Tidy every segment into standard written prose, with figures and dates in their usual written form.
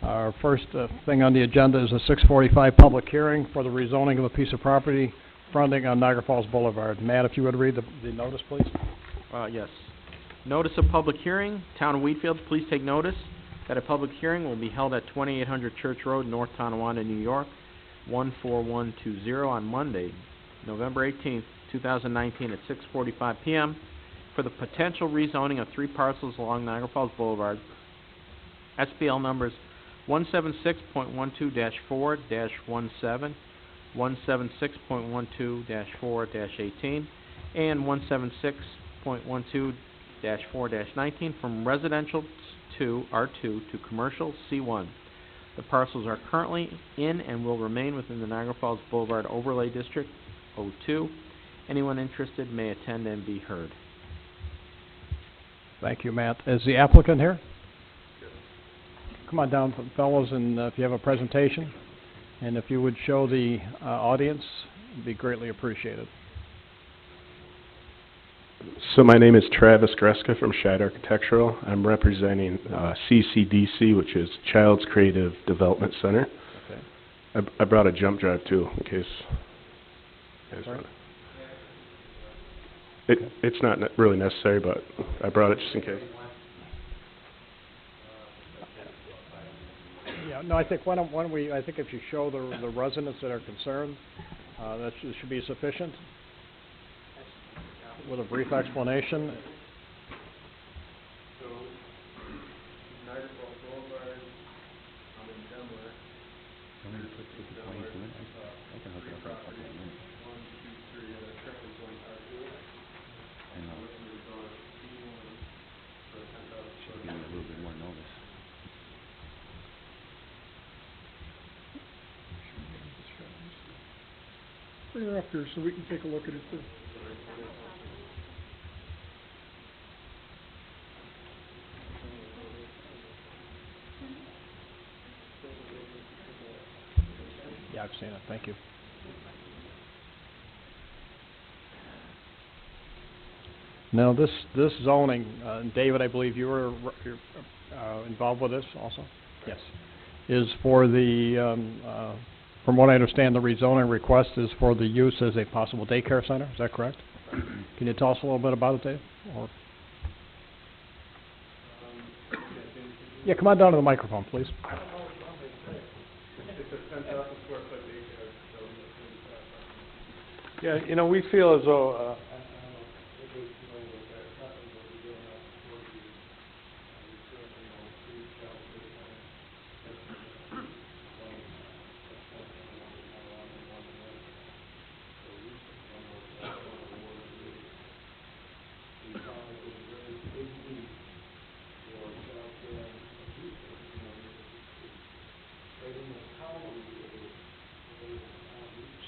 Our first thing on the agenda is a 6:45 public hearing for the rezoning of a piece of property fronting on Niagara Falls Boulevard. Matt, if you would read the notice, please. Yes. Notice of public hearing, Town of Wheatfield, please take notice that a public hearing will be held at 2800 Church Road, North Tonawanda, New York, 14120 on Monday, November 18th, 2019 at 6:45 p.m. for the potential rezoning of 3 parcels along Niagara Falls Boulevard. SBL numbers 176.12-4-17, 176.12-4-18, and 176.12-4-19 from residential to R2 to commercial C1. The parcels are currently in and will remain within the Niagara Falls Boulevard Overlay District 02. Anyone interested may attend and be heard. Thank you, Matt. Is the applicant here? Come on down, fellows, and if you have a presentation, and if you would show the audience, it'd be greatly appreciated. So my name is Travis Greska from Scheid Architectural. I'm representing CCDC, which is Child's Creative Development Center. Okay. I brought a jump drive too, in case you guys want it. It's not really necessary, but I brought it just in case. Yeah, no, I think why don't we? I think if you show the residents that are concerned, that should be sufficient. With a brief explanation. So, Niagara Falls Boulevard, I'm in Denver. I can hook it up in a couple of minutes. 1, 2, 3, and they're currently going R2. And looking to go to C1 for 10,000. should give me a little bit more notice. Bring her up here so we can take a look at it too. Yeah, I've seen it. Thank you. Now, this zoning, David, I believe you were involved with this also? Yes. Is for the, from what I understand, the rezoning request is for the use as a possible daycare center. Is that correct? Can you tell us a little bit about it, Dave? Or yeah, come on down to the microphone, please. Yeah, you know, we feel as though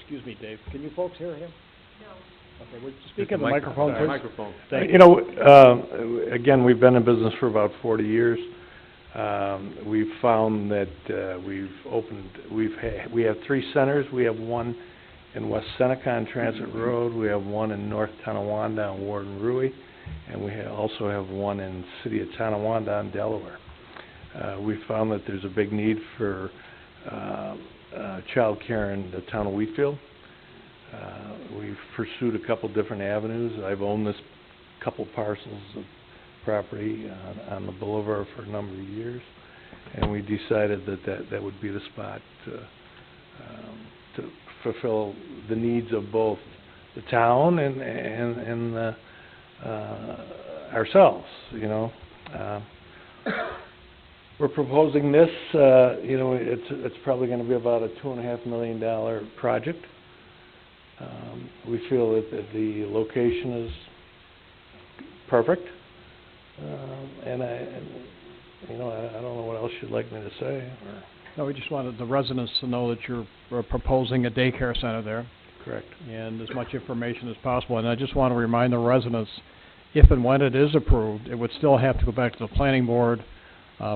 Excuse me, Dave. Can you folks hear him? No. Okay, we're speaking to the microphone, please. Microphone. Thank you. you know, again, we've been in business for about 40 years. We've found that we have 3 centers. We have one in West Seneca on Transit Road. We have one in North Tonawanda on Ward and Rui, and we also have one in City of Tonawanda on Delaware. We found that there's a big need for child care in the town of Wheatfield. We've pursued a couple different avenues. I've owned this couple parcels of property on the boulevard for a number of years, and we decided that would be the spot to fulfill the needs of both the town and ourselves, you know. We're proposing this, you know, it's probably going to be about a $2.5 million project. We feel that the location is perfect, and you know, I don't know what else you'd like me to say. Or No, we just wanted the residents to know that you're proposing a daycare center there. Correct. And as much information as possible. And I just want to remind the residents, if and when it is approved, it would still have to go back to the planning board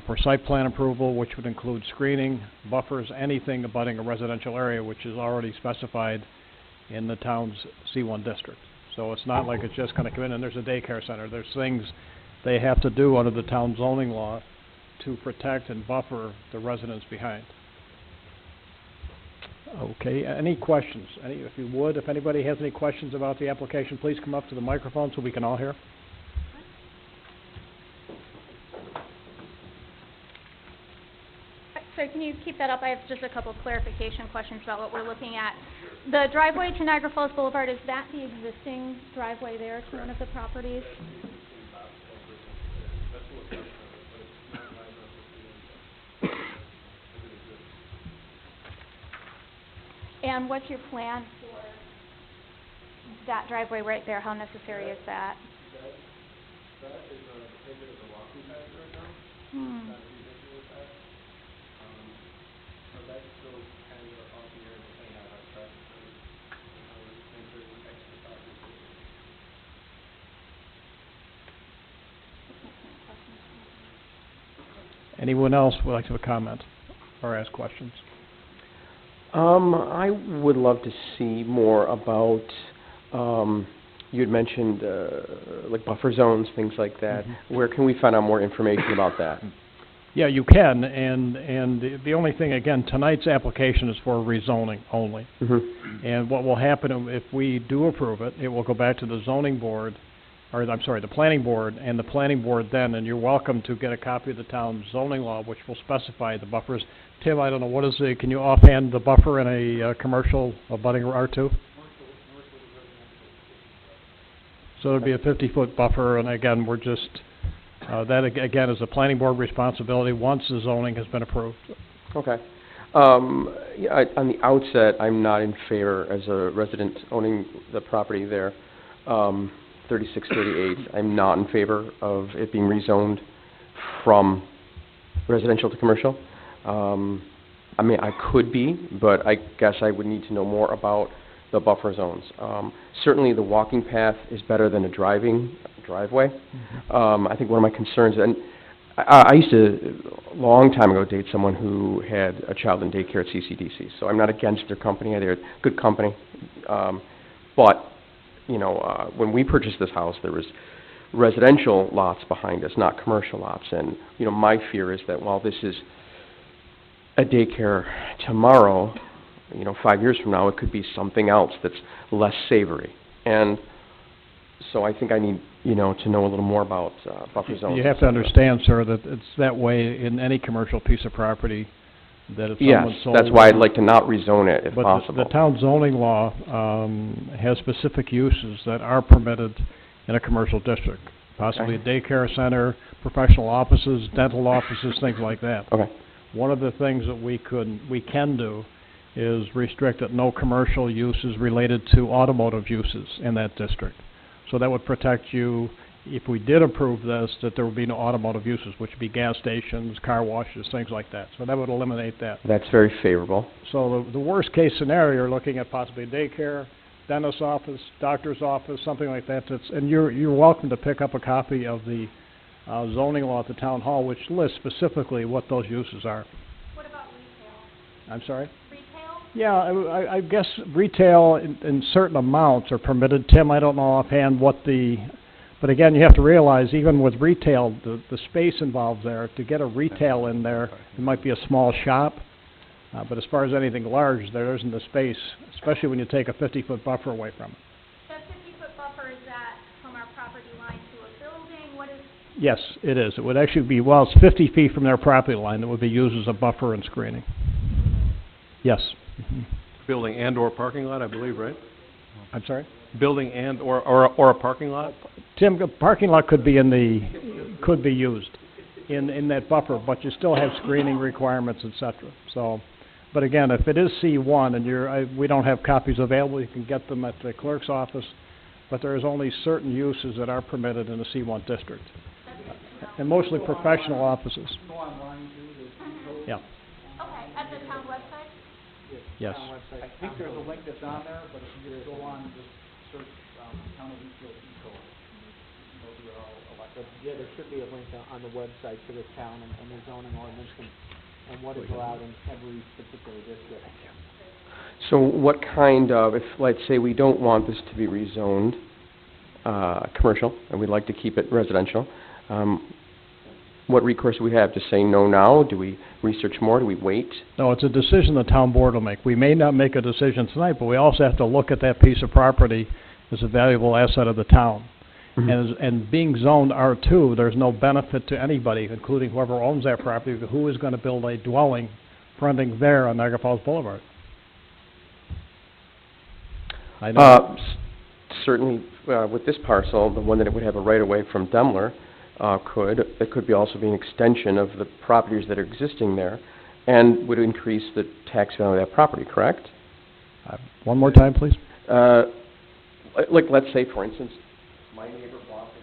for site plan approval, which would include screening, buffers, anything abutting a residential area, which is already specified in the town's C1 district. So it's not like it's just going to come in and there's a daycare center. There's things they have to do under the town zoning law to protect and buffer the residents behind. Okay, any questions? If anybody has any questions about the application, please come up to the microphone so we can all hear. Sorry, can you keep that up? I have just a couple clarification questions about what we're looking at. The driveway to Niagara Falls Boulevard, is that the existing driveway there to one of the properties? And what's your plan for that driveway right there? How necessary is that? That is a bit of a walking path right now. Not ridiculous that. So that's still kind of up in the air depending on how traffic goes. And there's extra property. Anyone else would like to have a comment or ask questions? I would love to see more about, you had mentioned, like buffer zones, things like that. Where can we find out more information about that? Yeah, you can, and the only thing, again, tonight's application is for rezoning only. And what will happen if we do approve it, it will go back to the zoning board, or I'm sorry, the planning board, and the planning board then, and you're welcome to get a copy of the town zoning law, which will specify the buffers. Tim, I don't know, what is the, can you offhand the buffer in a commercial abutting R2? So it'd be a 50-foot buffer, and again, we're just, that again is a planning board responsibility once the zoning has been approved. Okay. Yeah, on the outset, I'm not in favor, as a resident owning the property there, 3638, I'm not in favor of it being rezoned from residential to commercial. I mean, I could be, but I guess I would need to know more about the buffer zones. Certainly the walking path is better than a driveway. I think one of my concerns, and I used to, a long time ago, date someone who had a child in daycare at CCDC, so I'm not against their company. They're a good company. But, you know, when we purchased this house, there was residential lots behind us, not commercial lots. And, you know, my fear is that while this is a daycare tomorrow, you know, 5 years from now, it could be something else that's less savory. And so I think I need, you know, to know a little more about buffer zones. You have to understand, sir, that it's that way in any commercial piece of property, that if someone sold... Yes, that's why I'd like to not rezone it if possible. But the town zoning law has specific uses that are permitted in a commercial district. Possibly a daycare center, professional offices, dental offices, things like that. Okay. One of the things that we can do is restrict that no commercial uses related to automotive uses in that district. So that would protect you, if we did approve this, that there would be no automotive uses, which would be gas stations, car washes, things like that. So that would eliminate that. That's very favorable. So the worst case scenario, you're looking at possibly a daycare, dentist's office, doctor's office, something like that. And you're welcome to pick up a copy of the zoning law at the town hall, which lists specifically what those uses are. What about retail? I'm sorry? Retail? Yeah, I guess retail in certain amounts are permitted. Tim, I don't know offhand what but again, you have to realize even with retail, the space involved there, to get a retail in there, it might be a small shop. But as far as anything large, there isn't the space, especially when you take a 50-foot buffer away from it. That 50-foot buffer, is that from our property line to a building? What is... Yes, it is. It would actually be, well, it's 50 feet from their property line that would be used as a buffer and screening. Yes. Building and or parking lot, I believe, right? I'm sorry? Building and or a parking lot? Tim, a parking lot could be could be used in that buffer, but you still have screening requirements, et cetera. So, but again, if it is C1 and we don't have copies available, you can get them at the clerk's office, but there is only certain uses that are permitted in the C1 district. And mostly professional offices. Go online too, Yeah. Okay, at the town website? Yes. I think there's a link that's on there, but if you just go on, just search, Town of Wheatfield e-code. Those are all elected. Yeah, there should be a link on the website to the town and the zoning ordinance and what is allowed in every particular district. So what kind of, if, let's say, we don't want this to be rezoned commercial, and we'd like to keep it residential, what recourse do we have? To say no now? Do we research more? Do we wait? No, it's a decision the town board will make. We may not make a decision tonight, but we also have to look at that piece of property as a valuable asset of the town. And being zoned R2, there's no benefit to anybody, including whoever owns that property, who is gonna build a dwelling fronting there on Niagara Falls Boulevard. I know. Certainly, with this parcel, the one that it would have a right-of-way from Demler, it could be also be an extension of the properties that are existing there, and would increase the tax value of that property, correct? One more time, please. Like, let's say, for instance, my neighbor bought this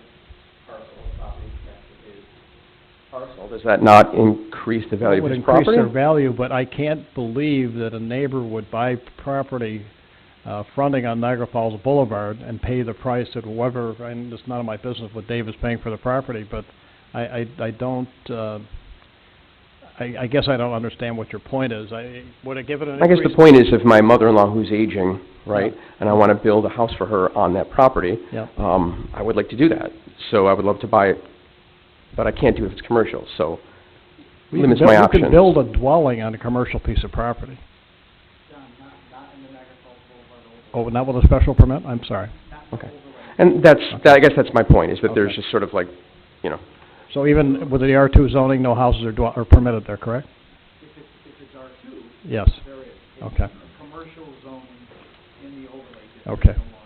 parcel of property next to his parcel. Does that not increase the value of his property? It would increase their value, but I can't believe that a neighbor would buy property fronting on Niagara Falls Boulevard and pay the price that whoever, and it's none of my business what Dave is paying for the property, but I don't, I guess I don't understand what your point is. Would it give it an increase? I guess the point is, if my mother-in-law who's aging, right, and I want to build a house for her on that property, I would like to do that. So I would love to buy it, but I can't do it if it's commercial, so limits my options. You can build a dwelling on a commercial piece of property. Oh, not with a special permit? I'm sorry. Okay. And I guess that's my point, is that there's just sort of like, you know. So even with the R2 zoning, no houses are permitted there, correct? If it's R2, yes. there is. Okay. Commercial zoning in the overlay district Okay. is no longer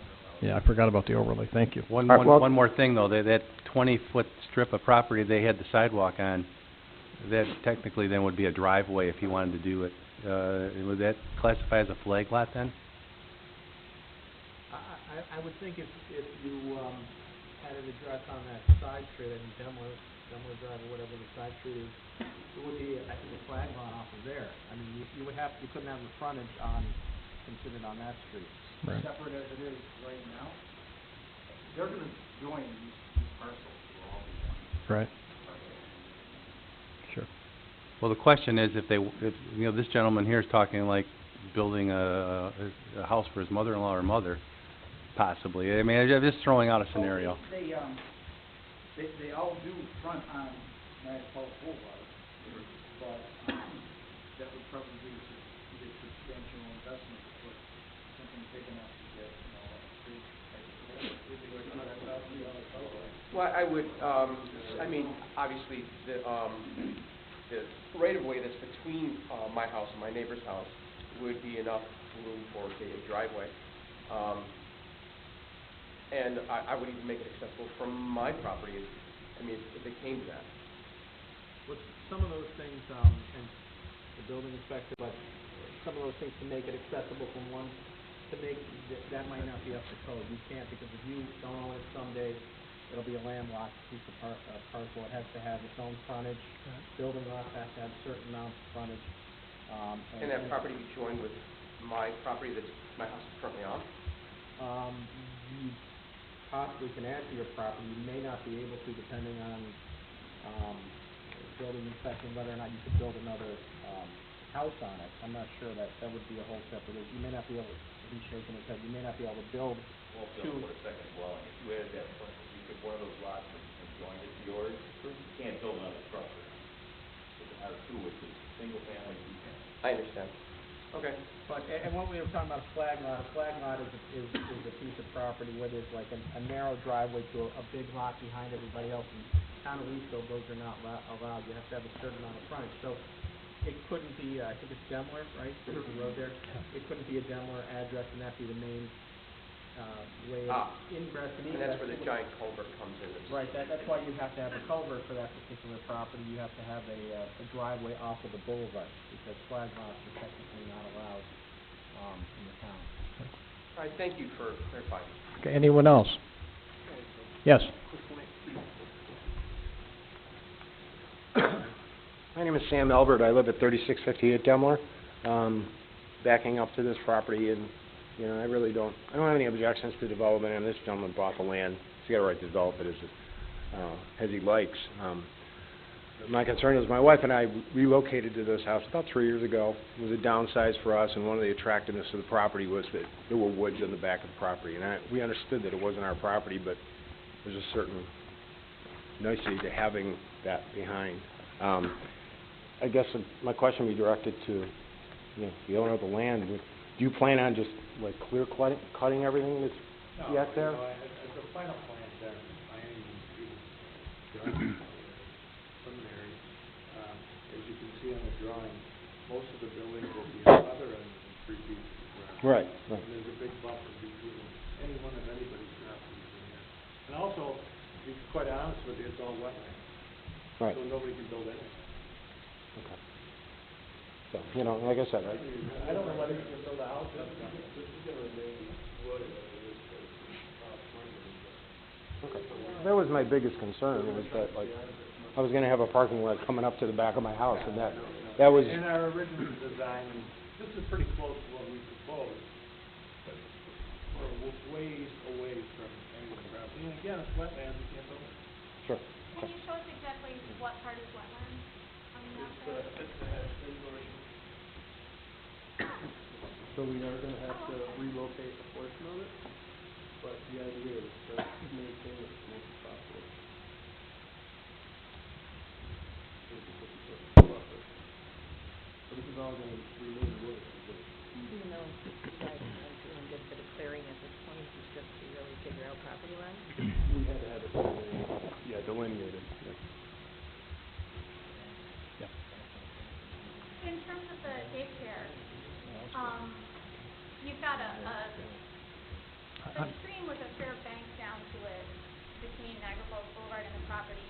allowed. Yeah, I forgot about the overlay. Thank you. One more thing, though. That 20-foot strip of property they had the sidewalk on, that technically then would be a driveway if you wanted to do it. Would that classify as a flag lot then? I would think if you, had an address on that side street, I mean, Demler Drive or whatever the side street is, it would be, I think, a flag lot off of there. I mean, you couldn't have the frontage considered on that street. Right. Separate as it is right now, they're gonna join these parcels, will all be one. Right. Sure. Well, the question is, if this gentleman here is talking like building a house for his mother-in-law or mother, possibly. I mean, I'm just throwing out a scenario. They all do front on Niagara Falls Boulevard, but that would probably be a substantial investment to put something big enough to get, Well, I would, I mean, obviously, the right-of-way that's between my house and my neighbor's house would be enough room for, say, a driveway. And I would even make it accessible from my property, if it came to that. With some of those things, and the building inspector, but some of those things to make it accessible from one, that might not be up to code. You can't, because if you don't own it someday, it'll be a landlocked piece of parcel. It has to have its own frontage. Building lots have to have a certain amount of frontage. Can that property be joined with my property that my house is currently on? You possibly can add to your property. You may not be able to, depending on building inspection, whether or not you could build another house on it. I'm not sure that would be a whole separate issue. You may not be able to, he's shaking his head, you may not be able to build two. For a second dwelling, if you added that, you could one of those lots and joined it to yours, you can't build another structure. It's an R2, which is single family, two family. I understand. Okay. But, and what we were talking about, a flag lot is a piece of property where there's like a narrow driveway to a big lot behind everybody else. In town of Wheatfield, those are not allowed. You have to have a certain amount of frontage. So it couldn't be, I think it's Demler, right? There's a road there. It couldn't be a Demler address, and that'd be the main way of ingress and egress. And that's where the giant culvert comes in. Right, that's why you have to have a culvert for that particular property. You have to have a driveway off of the boulevard, because flag lots are technically not allowed in the town. All right, thank you for clarifying. Okay, anyone else? Yes. My name is Sam Albert. I live at 3658 Demler. Backing up to this property, and I don't have any objections to development, and this gentleman bought the land. He's got a right to develop it as he likes. My concern is my wife and I relocated to this house about 3 years ago. It was a downsize for us, and one of the attractiveness of the property was that there were woods on the back of the property. And we understood that it wasn't our property, but there's a certain nicety to having that behind. I guess my question would be directed to, you know, the owner of the land. Do you plan on just like clear cutting everything that's yet there? No, the final plan then, by any means, preliminary. As you can see on the drawing, most of the building will be on the other end of the 3 feet of the ground. Right. And there's a big buffer between any one of anybody's properties in here. And also, to be quite honest with you, it's all wetland. Right. So nobody can build anything. Okay. So, you know, like I said, I don't know whether you can build a house or not. okay. That was my biggest concern, was that, like, I was gonna have a parking lot coming up to the back of my house, and that was... In our original design, this is pretty close to what we proposed, but we're ways away from any of the property. And again, it's wetlands, you can't build it. Sure. Can you show us exactly what part is wetland on the map there? So we are gonna have to relocate a portion of it, but the idea is to maintain it as much as possible. So this is all gonna remain wood. You know, decide and get a bit of clearing at this point, just to really figure out property lines? We had to have it delineated. In terms of the daycare, you've got a stream with a fair bank down to it between Niagara Falls Boulevard and the property.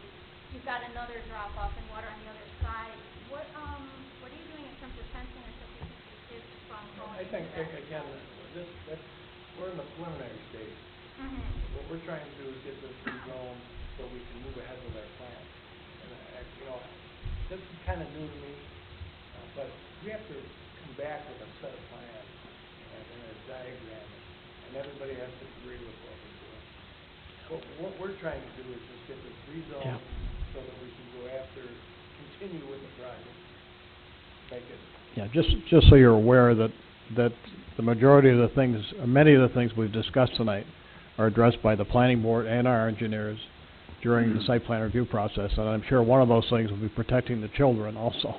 You've got another drop off in water on the other side. What are you doing in terms of fencing or stuff to keep the kids from going I into think, that? again, we're in the preliminary stage. Mm-hmm. What we're trying to do is get this rezoned so we can move ahead with our plan. And, you know, this is kind of new to me, but we have to come back with a set of plans and a diagram, and everybody has to agree with what we're doing. What we're trying to do is just get this rezoned so that we can go after, continue with the project, make it. Yeah, just so you're aware that the majority of the things, many of the things we've discussed tonight are addressed by the planning board and our engineers during the site plan review process, and I'm sure one of those things will be protecting the children also.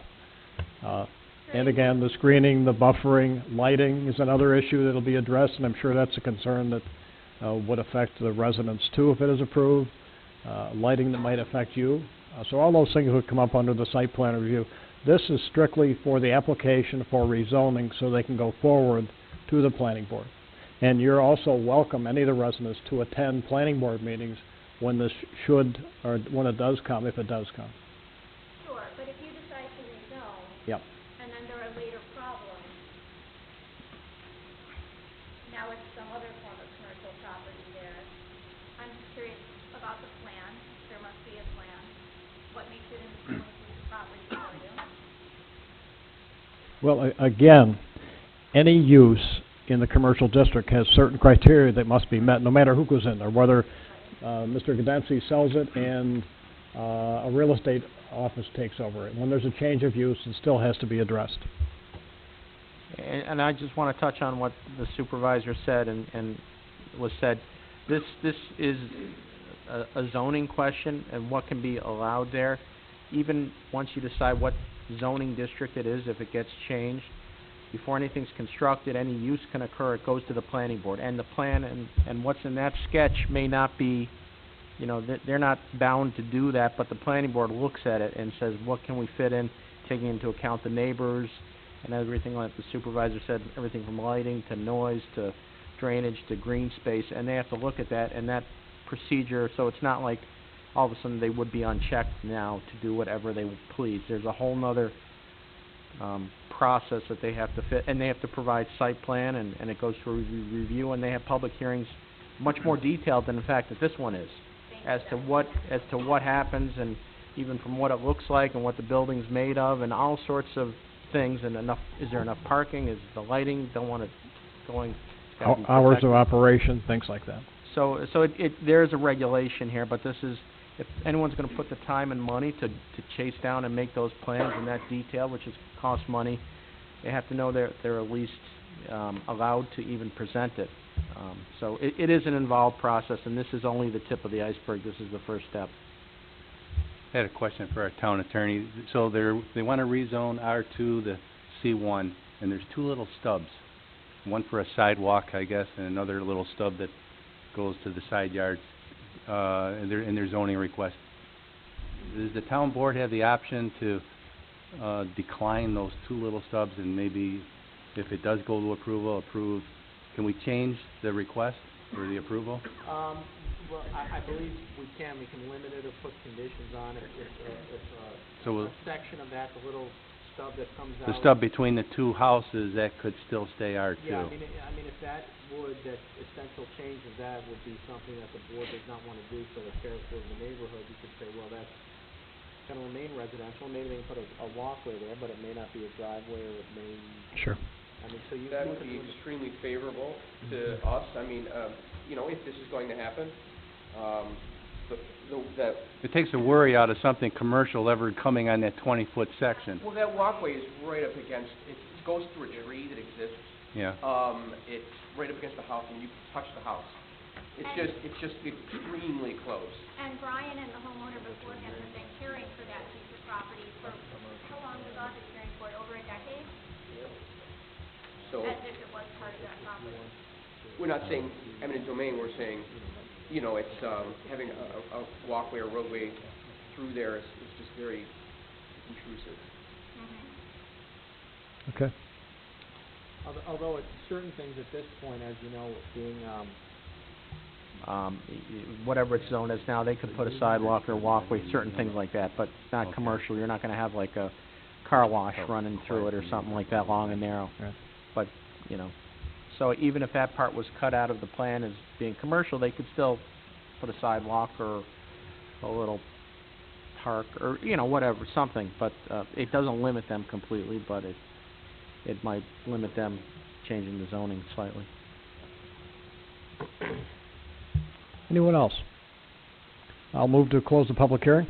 And again, the screening, the buffering, lighting is another issue that'll be addressed, and I'm sure that's a concern that would affect the residents too if it is approved. Lighting that might affect you. So all those things would come up under the site plan review. This is strictly for the application for rezoning so they can go forward to the planning board. And you're also welcome, any of the residents, to attend planning board meetings when this should, or when it does come, if it does come. Sure, but if you decide to rezone, Yep. and then there are later problems, now it's some other form of commercial property there. I'm just curious about the plan. There must be a plan. What makes it in the single piece of property for you? Well, again, any use in the commercial district has certain criteria that must be met, no matter who goes in there, whether Mr. Gademsky sells it and a real estate office takes over it. When there's a change of use, it still has to be addressed. And I just want to touch on what the supervisor said and was said. This is a zoning question and what can be allowed there. Even once you decide what zoning district it is, if it gets changed, before anything's constructed, any use can occur, it goes to the planning board. And the plan and what's in that sketch may not be, you know, they're not bound to do that, but the planning board looks at it and says, what can we fit in, taking into account the neighbors and everything like the supervisor said, everything from lighting to noise to drainage to green space, and they have to look at that and that procedure, so it's not like all of a sudden they would be unchecked now to do whatever they please. There's a whole nother process that they have to fit, and they have to provide site plan, and it goes through review, and they have public hearings much more detailed than the fact that this one is, as to what happens, and even from what it looks like and what the building's made of, and all sorts of things, and is there enough parking, is the lighting, don't want it going, Hours of operation, things like that. So there's a regulation here, but this is, if anyone's going to put the time and money to chase down and make those plans in that detail, which costs money, they have to know they're at least allowed to even present it. So it is an involved process, and this is only the tip of the iceberg. This is the first step. I had a question for our town attorney. So they want to rezone R2 to C1, and there's two little stubs. One for a sidewalk, I guess, and another little stub that goes to the side yards, in their zoning request. Does the town board have the option to, decline those two little stubs, and maybe if it does go to approval, approve? Can we change the request or the approval? Well, I believe we can limit it or put conditions on it So a section of that, the little stub that comes out. the stub between the two houses, that could still stay R2? Yeah, I mean, if that essential change of that would be something that the board does not want to do for the character of the neighborhood, you could say, well, that's gonna remain residential, maybe they can put a walkway there, but it may not be a driveway, or it may, Sure. I mean, so you. That you would could be limit- extremely favorable to us. I mean, you know, if this is going to happen, that, It takes the worry out of something commercial ever coming on that 20-foot section. well, that walkway is right up against, it goes through a tree that exists. Yeah. It's right up against the house, and you can touch the house. It's just extremely close. And Brian and the homeowner before him have been caring for that piece of property for, how long was on the caring for it, over a decade? So, As if it was part of that property. we're not saying eminent domain, we're saying, you know, it's, having a walkway or roadway through there is just very intrusive. Okay. Although it's certain things at this point, as you know, being, whatever it's zoned as now, they could put a sidewalk or walkway, certain things like that, but not Okay. commercial. You're not gonna have like a car wash running through it or something like that, long and narrow. Right. But, you know, so even if that part was cut out of the plan as being commercial, they could still put a sidewalk or a little park or, you know, whatever, something, but, it doesn't limit them completely, but it might limit them changing the zoning slightly. Anyone else? I'll move to close the public hearing.